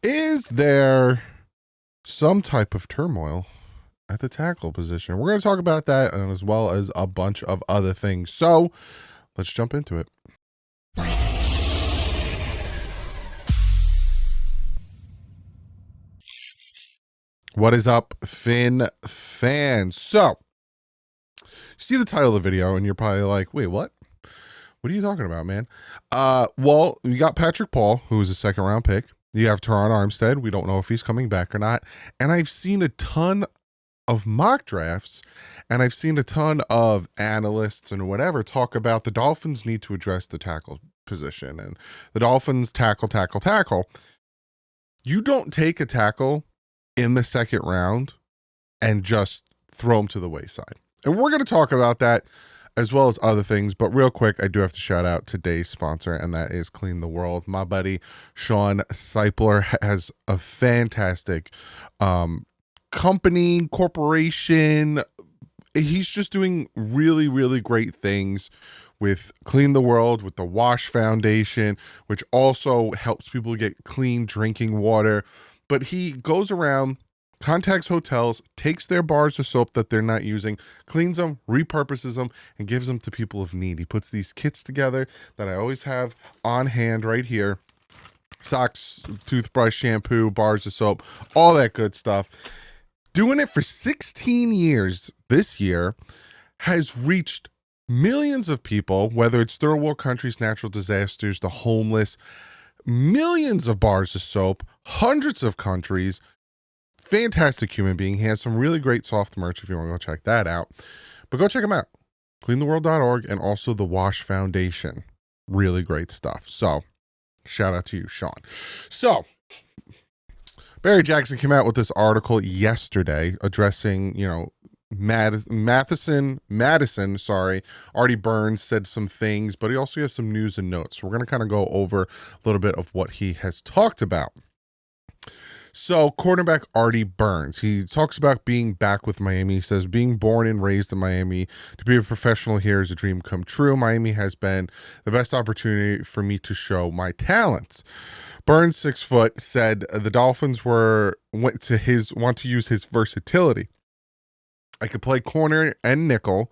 Is there some type of turmoil at the tackle position? We're going to talk about that and as well as a bunch of other things. So let's jump into it. What is up, Finn fans? So, you see the title of the video and you're probably like, wait, what? What are you talking about, man? Well, you got Patrick Paul, who was a second round pick. You have Teron Armstead. We don't know if he's coming back or not. And I've seen a ton of mock drafts and I've seen a ton of analysts and whatever talk about the Dolphins need to address the tackle position and the Dolphins tackle. You don't take a tackle in the second round and just throw them to the wayside. And we're going to talk about that as well as other things. But real quick, I do have to shout out today's sponsor, and that is Clean the World. My buddy Sean Seipler has a fantastic company, corporation. He's just doing really, really great things with Clean the World, with the Wash Foundation, which also helps people get clean drinking water. But he goes around, contacts hotels, takes their bars of soap that they're not using, cleans them, repurposes them, and gives them to people of need. He puts these kits together that I always have on hand right here. Socks, toothbrush, shampoo, bars of soap, all that good stuff. Doing it for 16 years this year, has reached millions of people, whether it's third world countries, natural disasters, the homeless, millions of bars of soap, hundreds of countries. Fantastic human being. He has some really great soft merch if you want to go check that out. But go check him out. Cleantheworld.org and also the Wash Foundation. Really great stuff. So, shout out to you, Sean. So, Barry Jackson came out with this article yesterday addressing, Madison, Artie Burns said some things, but he also has some news and notes. So we're going to kind of go over a little bit of what he has talked about. So, quarterback Artie Burns, he talks about being back with Miami. He says, being born and raised in Miami, to be a professional here is a dream come true. Miami has been the best opportunity for me to show my talents. Burns, 6 foot, said the Dolphins want to use his versatility. I could play corner and nickel.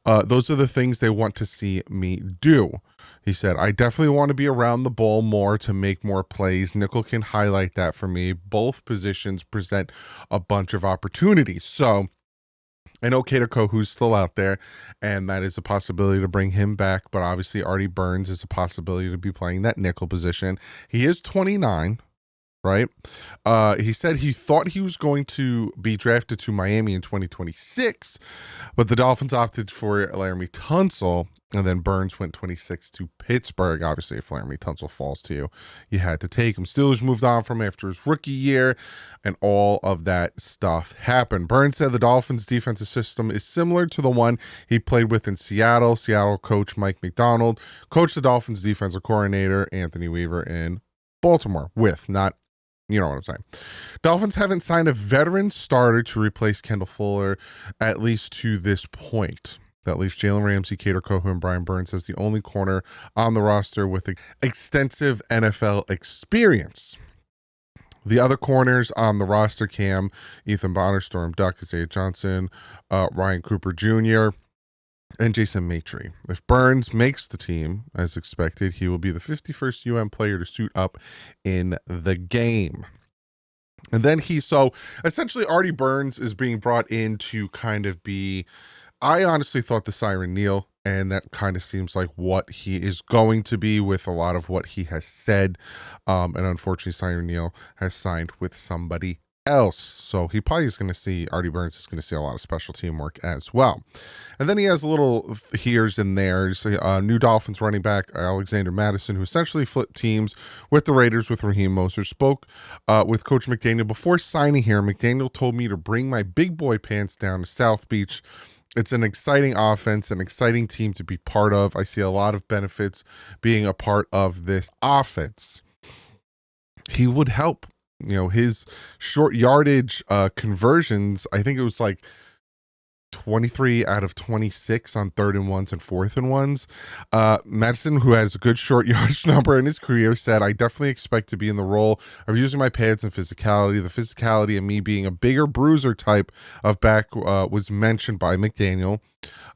Those are the things they want to see me do. He said, I definitely want to be around the ball more to make more plays. Nickel can highlight that for me. Both positions present a bunch of opportunities. So I know Kader Kohou's still out there, and that is a possibility to bring him back. But obviously, Artie Burns is a possibility to be playing that nickel position. He is 29. Right. He said he thought he was going to be drafted to Miami in 2026, but the Dolphins opted for Laramie Tunsil, and then Burns went 26 to Pittsburgh. Obviously, if Laramie Tunsil falls to you, you had to take him. Steelers moved on from him after his rookie year, and all of that stuff happened. Burns said the Dolphins' defensive system is similar to the one he played with in Seattle. Seattle coach Mike McDonald coached the Dolphins' defensive coordinator Anthony Weaver in Baltimore you know what I'm saying. Dolphins haven't signed a veteran starter to replace Kendall Fuller, at least to this point. That leaves Jalen Ramsey, Kader Kohou, and Brian Burns as the only corner on the roster with extensive NFL experience. The other corners on the roster, Cam, Ethan Bonner, Storm Duck, Isaiah Johnson, Ryan Cooper Jr., and Jason Maitre. If Burns makes the team, as expected, he will be the 51st player to suit up in the game. And then essentially Artie Burns is being brought in to kind of be, I honestly thought the Siren Neal, and that kind of seems like what he is going to be with a lot of what he has said. And unfortunately, Siren Neal has signed with somebody else. So he probably is going to see, Artie Burns is going to see a lot of special teamwork as well. And then he has a little here's and there's. New Dolphins running back Alexander Madison, who essentially flipped teams with the Raiders with Raheem Mostert, spoke with Coach McDaniel before signing here. McDaniel told me to bring my big boy pants down to South Beach. It's an exciting offense, an exciting team to be part of. I see a lot of benefits being a part of this offense. He would help. His short yardage conversions, I think it was like 23 out of 26 on 3rd and 1s and 4th and 1s. Madison, who has a good short yardage number in his career, said, I definitely expect to be in the role of using my pads and physicality. The physicality and me being a bigger bruiser type of back was mentioned by McDaniel.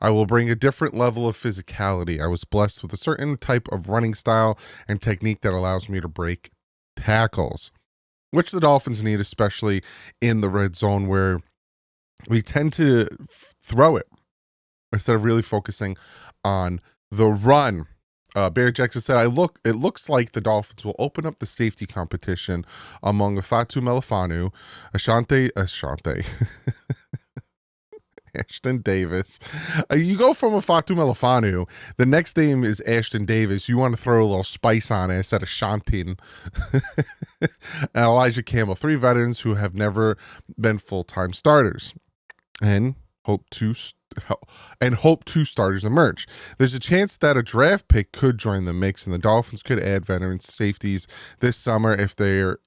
I will bring a different level of physicality. I was blessed with a certain type of running style and technique that allows me to break tackles, which the Dolphins need, especially in the red zone where we tend to throw it instead of really focusing on the run. Barry Jackson said, it looks like the Dolphins will open up the safety competition among Fatu Melifonwu, Ashton Davis. You go from a Fatu Melifonwu, the next name is Ashton Davis. You want to throw a little spice on it instead of Shantin. And Elijah Campbell, 3 veterans who have never been full-time starters and hope two starters emerge. There's a chance that a draft pick could join the mix, and the Dolphins could add veteran safeties this summer if they're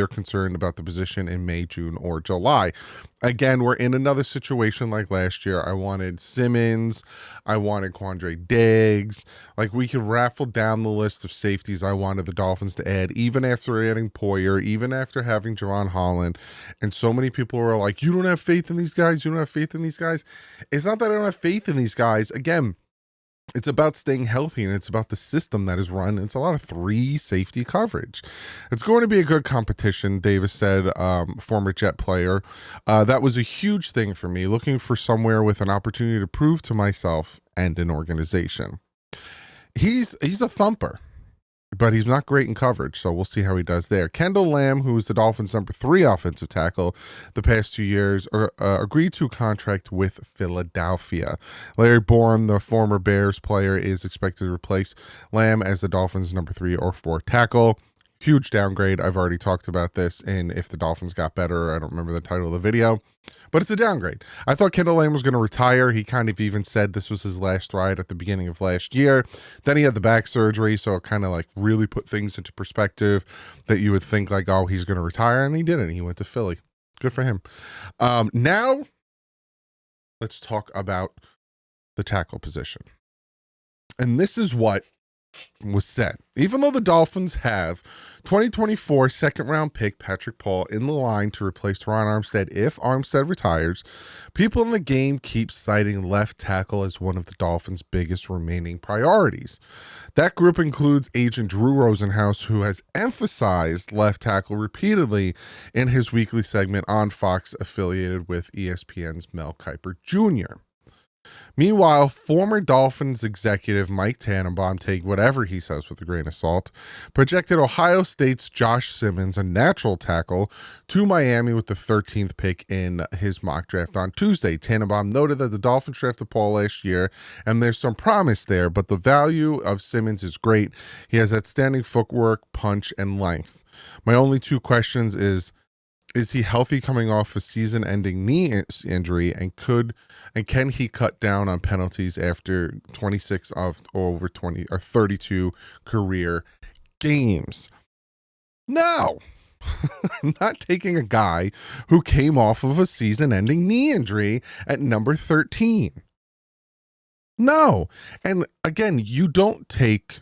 concerned about the position in May, June, or July. Again, we're in another situation like last year. I wanted Simmons. I wanted Quandre Diggs. Like, we could raffle down the list of safeties I wanted the Dolphins to add, even after adding Poyer, even after having Javon Holland. And so many people were like, you don't have faith in these guys. You don't have faith in these guys. It's not that I don't have faith in these guys. Again, it's about staying healthy, and it's about the system that is run. It's a lot of 3 safety coverage. It's going to be a good competition, Davis said, former Jet player. That was a huge thing for me, looking for somewhere with an opportunity to prove to myself and an organization. He's a thumper, but he's not great in coverage, so we'll see how he does there. Kendall Lamb, who was the Dolphins' number 3 offensive tackle the past 2 years, agreed to a contract with Philadelphia. Larry Bourne, the former Bears player, is expected to replace Lamb as the Dolphins' number 3 or 4 tackle. Huge downgrade. I've already talked about this in If the Dolphins Got Better. I don't remember the title of the video, but it's a downgrade. I thought Kendall Lamb was going to retire. He kind of even said this was his last ride at the beginning of last year. Then he had the back surgery, so it kind of like really put things into perspective that you would think like, oh, he's going to retire, and he didn't. He went to Philly. Good for him. Now, let's talk about the tackle position. And this is what was said. Even though the Dolphins have 2024 second-round pick Patrick Paul in the line to replace Teron Armstead if Armstead retires, people in the game keep citing left tackle as one of the Dolphins' biggest remaining priorities. That group includes agent Drew Rosenhaus, who has emphasized left tackle repeatedly in his weekly segment on Fox, affiliated with ESPN's Mel Kiper Jr. Meanwhile, former Dolphins executive Mike Tannenbaum, take whatever he says with a grain of salt, projected Ohio State's Josh Simmons, a natural tackle, to Miami with the 13th pick in his mock draft on Tuesday. Tannenbaum noted that the Dolphins drafted Paul last year, and there's some promise there, but the value of Simmons is great. He has outstanding footwork, punch, and length. My only 2 questions is he healthy coming off a season-ending knee injury, and can he cut down on penalties after 26 of over 20 or 32 career games? No. I'm not taking a guy who came off of a season-ending knee injury at number 13. No. And again, you don't take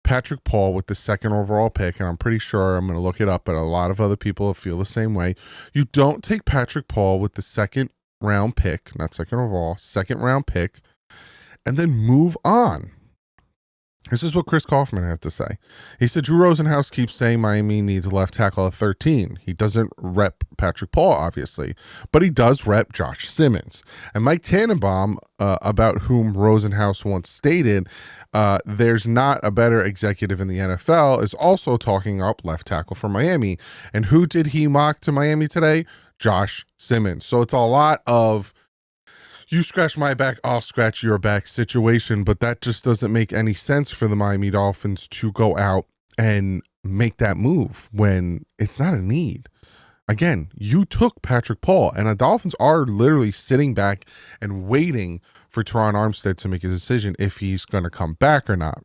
Patrick Paul with the 2nd overall pick, and I'm pretty sure, I'm going to look it up, but a lot of other people feel the same way. You don't take Patrick Paul with the 2nd round pick, not 2nd overall, 2nd round pick, and then move on. This is what Chris Kaufman had to say. He said, Drew Rosenhaus keeps saying Miami needs a left tackle at 13. He doesn't rep Patrick Paul, obviously, but he does rep Josh Simmons. And Mike Tannenbaum, about whom Rosenhaus once stated, there's not a better executive in the NFL, is also talking up left tackle for Miami. And who did he mock to Miami today? Josh Simmons. So it's a lot of, you scratch my back, I'll scratch your back situation, but that just doesn't make any sense for the Miami Dolphins to go out and make that move when it's not a need. Again, you took Patrick Paul, and the Dolphins are literally sitting back and waiting for Teron Armstead to make a decision if he's going to come back or not.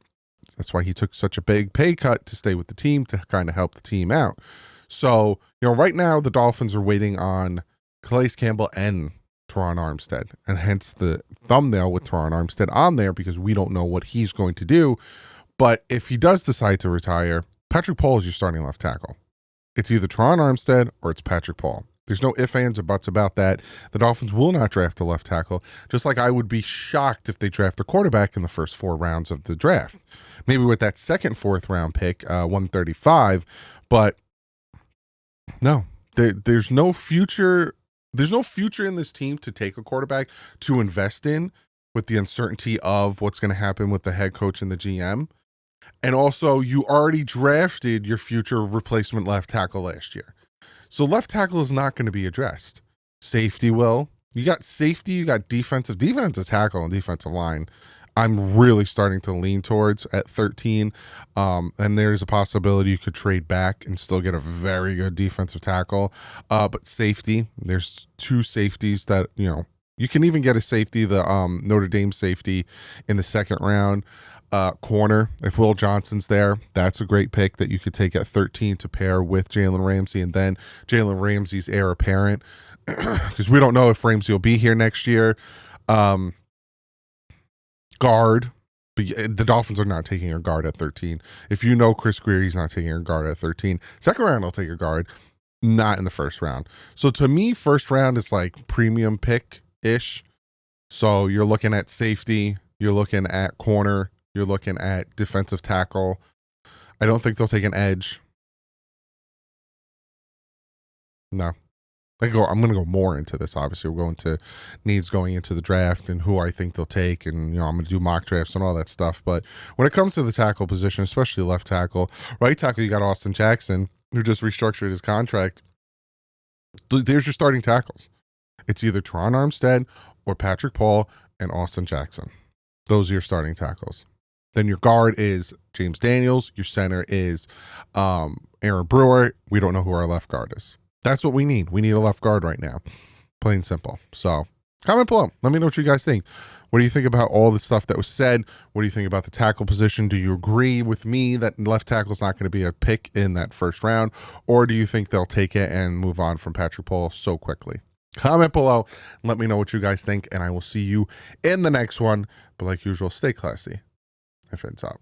That's why he took such a big pay cut to stay with the team, to kind of help the team out. So, right now the Dolphins are waiting on Calais Campbell and Teron Armstead, and hence the thumbnail with Teron Armstead on there, because we don't know what he's going to do. But if he does decide to retire, Patrick Paul is your starting left tackle. It's either Teron Armstead or it's Patrick Paul. There's no ifs, ands, or buts about that. The Dolphins will not draft a left tackle, just like I would be shocked if they draft a quarterback in the first 4 rounds of the draft. Maybe with that second, 4th round pick, 135, but no, there's no future. There's no future in this team to take a quarterback to invest in, with the uncertainty of what's going to happen with the head coach and the GM. And also, you already drafted your future replacement left tackle last year. So left tackle is not going to be addressed. Safety will. You got safety, you got defensive tackle, and defensive line. I'm really starting to lean towards at 13. And there's a possibility you could trade back and still get a very good defensive tackle. But safety, there's 2 safeties that, you can even get a safety, the Notre Dame safety in the 2nd round. Corner, if Will Johnson's there, that's a great pick that you could take at 13 to pair with Jalen Ramsey, and then Jalen Ramsey's heir apparent, because we don't know if Ramsey will be here next year. Guard, but the Dolphins are not taking a guard at 13. If you know Chris Greer, he's not taking a guard at 13. 2nd round, I'll take a guard, not in the 1st round. So to me, 1st round is like premium pick-ish. So you're looking at safety, you're looking at corner, you're looking at defensive tackle. I don't think they'll take an edge. No. I'm going to go more into this. Obviously, we're going to needs going into the draft and who I think they'll take. And, I'm going to do mock drafts and all that stuff. But when it comes to the tackle position, especially left tackle, right tackle, you got Austin Jackson, who just restructured his contract. There's your starting tackles. It's either Teron Armstead or Patrick Paul and Austin Jackson. Those are your starting tackles. Then your guard is James Daniels. Your center is Aaron Brewer. We don't know who our left guard is. That's what we need. We need a left guard right now. Plain simple. So comment below. Let me know what you guys think. What do you think about all the stuff that was said? What do you think about the tackle position? Do you agree with me that left tackle is not going to be a pick in that 1st round? Or do you think they'll take it and move on from Patrick Paul so quickly? Comment below. Let me know what you guys think, and I will see you in the next one. But like usual, stay classy. If it's up.